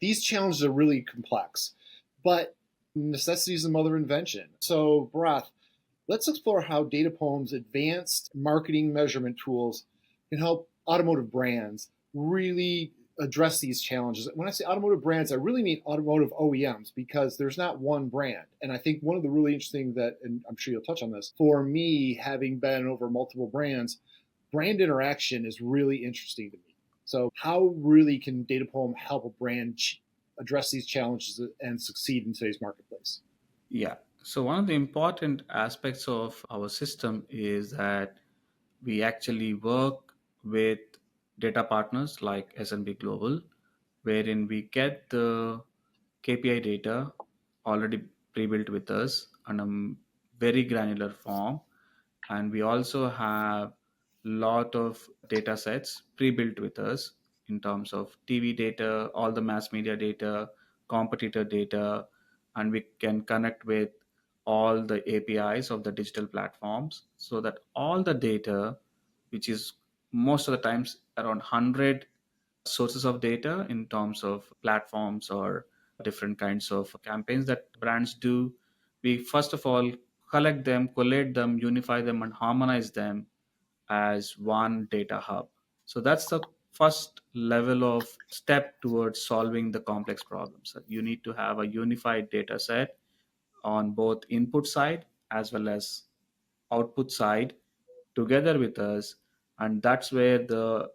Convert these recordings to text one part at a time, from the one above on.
these challenges are really complex, but necessity is the mother of invention. So, Bharath, let's explore how 𝗲𝗂𝗠's advanced marketing measurement tools can help automotive brands really address these challenges. When I say automotive brands, I really mean automotive OEMs, because there's not one brand. And I think one of the really interesting that, and I'm sure you'll touch on this, for me, having been over multiple brands, brand interaction is really interesting to me. So how really can 𝗲𝗂𝗠 help a brand address these challenges and succeed in today's marketplace? Yeah. So one of the important aspects of our system is that we actually work with data partners like S&P Global, wherein we get the KPI data already pre-built with us on a very granular form, and we also have lot of data sets pre-built with us in terms of TV data, all the mass media data, competitor data, and we can connect with all the APIs of the digital platforms, so that all the data, which is most of the times around 100 sources of data in terms of platforms or different kinds of campaigns that brands do, we first of all collect them, collate them, unify them, and harmonize them as one data hub. So that's the first level of step towards solving the complex problems. You need to have a unified data set on both input side as well as output side together with us, and that's where the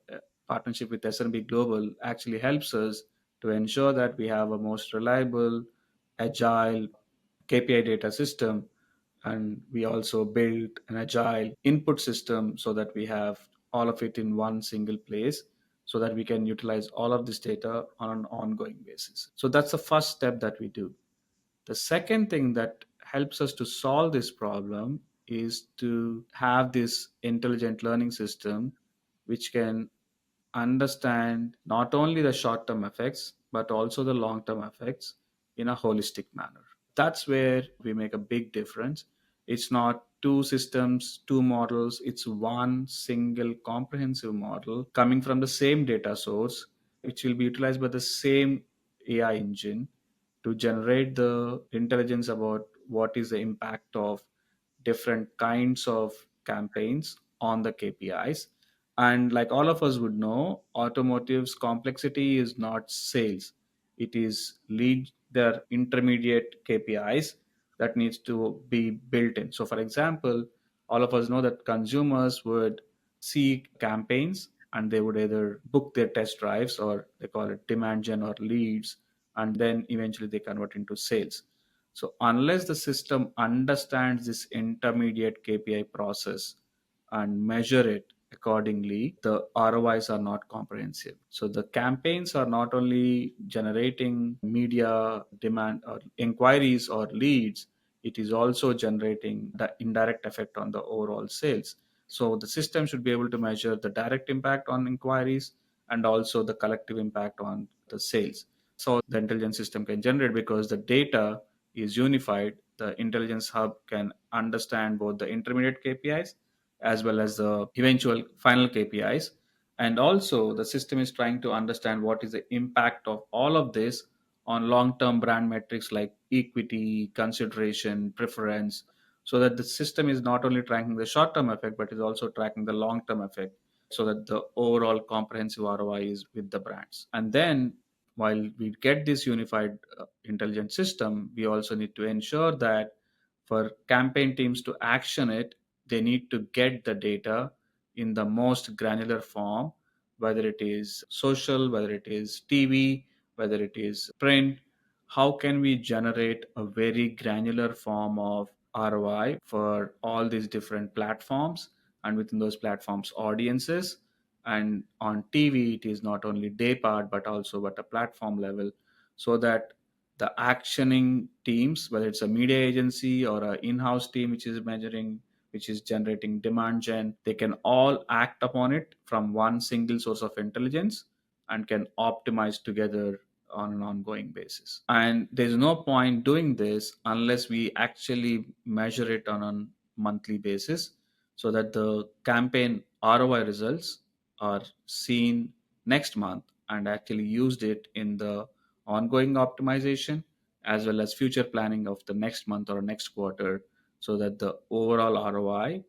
partnership with S&P Global actually helps us to ensure that we have a most reliable, agile KPI data system, and we also build an agile input system so that we have all of it in one single place, so that we can utilize all of this data on an ongoing basis. So that's the first step that we do. The second thing that helps us to solve this problem is to have this intelligent learning system which can understand not only the short term effects but also the long term effects in a holistic manner. That's where we make a big difference. It's not two systems, two models, it's one single comprehensive model coming from the same data source, which will be utilized by the same AI engine to generate the intelligence about what is the impact of different kinds of campaigns on the KPIs. And like all of us would know, automotive's complexity is not sales. It is lead their intermediate KPIs that needs to be built in. So for example, all of us know that consumers would see campaigns and they would either book their test drives, or they call it demand gen or leads, and then eventually they convert into sales. So unless the system understands this intermediate KPI process and measure it accordingly, the ROIs are not comprehensive. So the campaigns are not only generating media demand or inquiries or leads, it is also generating the indirect effect on the overall sales. So the system should be able to measure the direct impact on inquiries and also the collective impact on the sales. So the intelligence system can generate, because the data is unified, the intelligence hub can understand both the intermediate KPIs as well as the eventual final KPIs. And also, the system is trying to understand what is the impact of all of this on long term brand metrics like equity, consideration, preference, so that the system is not only tracking the short term effect, but is also tracking the long term effect, so that the overall comprehensive ROI is with the brands. And then, while we get this unified intelligent system, we also need to ensure that for campaign teams to action it, they need to get the data in the most granular form, whether it is social, whether it is TV, whether it is print. How can we generate a very granular form of ROI for all these different platforms, and within those platforms audiences? And on TV it is not only day part but also at a platform level, so that the actioning teams, whether it's a media agency or an in-house team which is measuring, which is generating demand gen, they can all act upon it from one single source of intelligence and can optimize together on an ongoing basis. And there's no point doing this unless we actually measure it on a monthly basis, so that the campaign ROI results are seen next month and actually used it in the ongoing optimization as well as future planning of the next month or next quarter, so that the overall ROI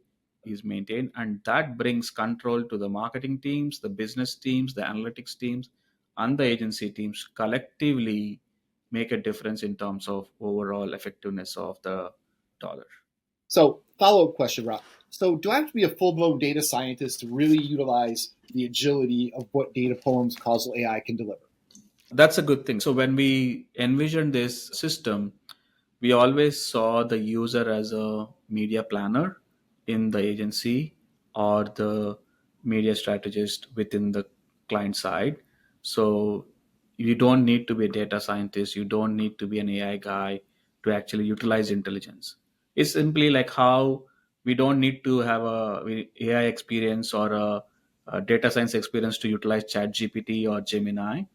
is maintained. And that brings control to the marketing teams, the business teams, the analytics teams, and the agency teams collectively make a difference in terms of overall effectiveness of the dollar. So, follow-up question, Rob. So, do I have to be a full-blown data scientist to really utilize the agility of what 𝗲𝘂𝗠's causal AI can deliver? That's a good thing. So when we envisioned this system, we always saw the user as a media planner in the agency or the media strategist within the client side. So you don't need to be a data scientist, you don't need to be an AI guy to actually utilize intelligence. It's simply like how we don't need to have a AI experience or a data science experience to utilize ChatGPT or Gemini.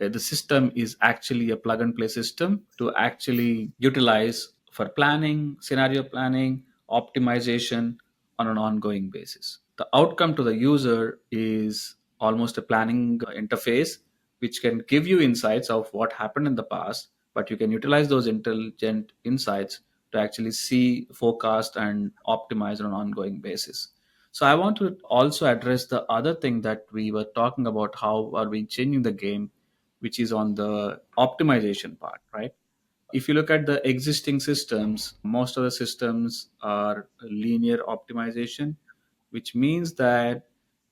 The system is actually a plug and play system to actually utilize for planning, scenario planning, optimization on an ongoing basis. The outcome to the user is almost a planning interface, which can give you insights of what happened in the past, but you can utilize those intelligent insights to actually see, forecast, and optimize on an ongoing basis. So I want to also address the other thing that we were talking about, how are we changing the game, which is on the optimization part, right? If you look at the existing systems, most of the systems are linear optimization, which means that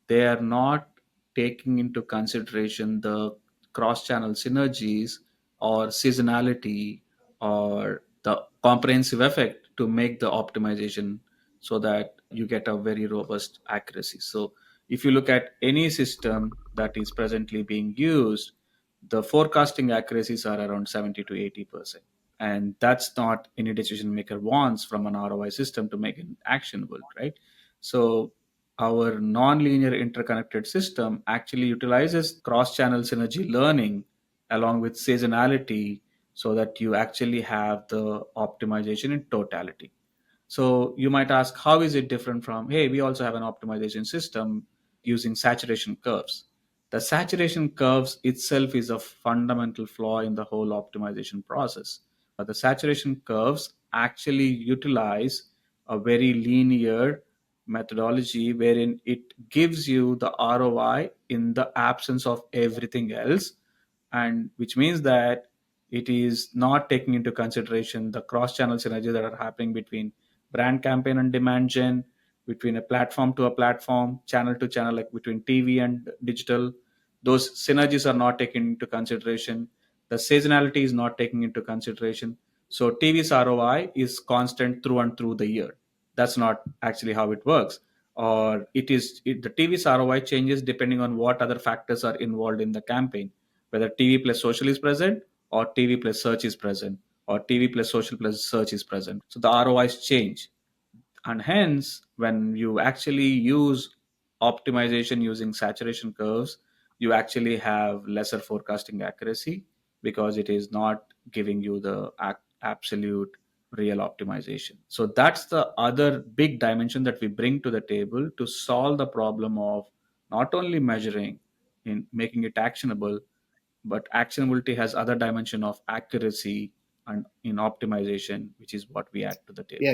they are not taking into consideration the cross channel synergies or seasonality or the comprehensive effect to make the optimization so that you get a very robust accuracy. So if you look at any system that is presently being used, the forecasting accuracies are around 70 to 80%. And that's not any decision maker wants from an ROI system to make it actionable, right? So our non-linear interconnected system actually utilizes cross-channel synergy learning along with seasonality so that you actually have the optimization in totality. So you might ask, how is it different from, hey, we also have an optimization system using saturation curves? The saturation curves itself is a fundamental flaw in the whole optimization process. The saturation curves actually utilize a very linear methodology wherein it gives you the ROI in the absence of everything else, and which means that it is not taking into consideration the cross-channel synergies that are happening between brand campaign and demand gen, between a platform to a platform, channel to channel, like between TV and digital. Those synergies are not taken into consideration. The seasonality is not taken into consideration. So TV's ROI is constant through and through the year. That's not actually how it works. Or the TV's ROI changes depending on what other factors are involved in the campaign, whether TV plus social is present or TV plus search is present or TV plus social plus search is present. So the ROIs change. And hence, when you actually use optimization using saturation curves, you actually have lesser forecasting accuracy because it is not giving you the absolute real optimization. So that's the other big dimension that we bring to the table to solve the problem of not only measuring in making it actionable, but actionability has other dimension of accuracy and in optimization, which is what we add to the table. Yeah,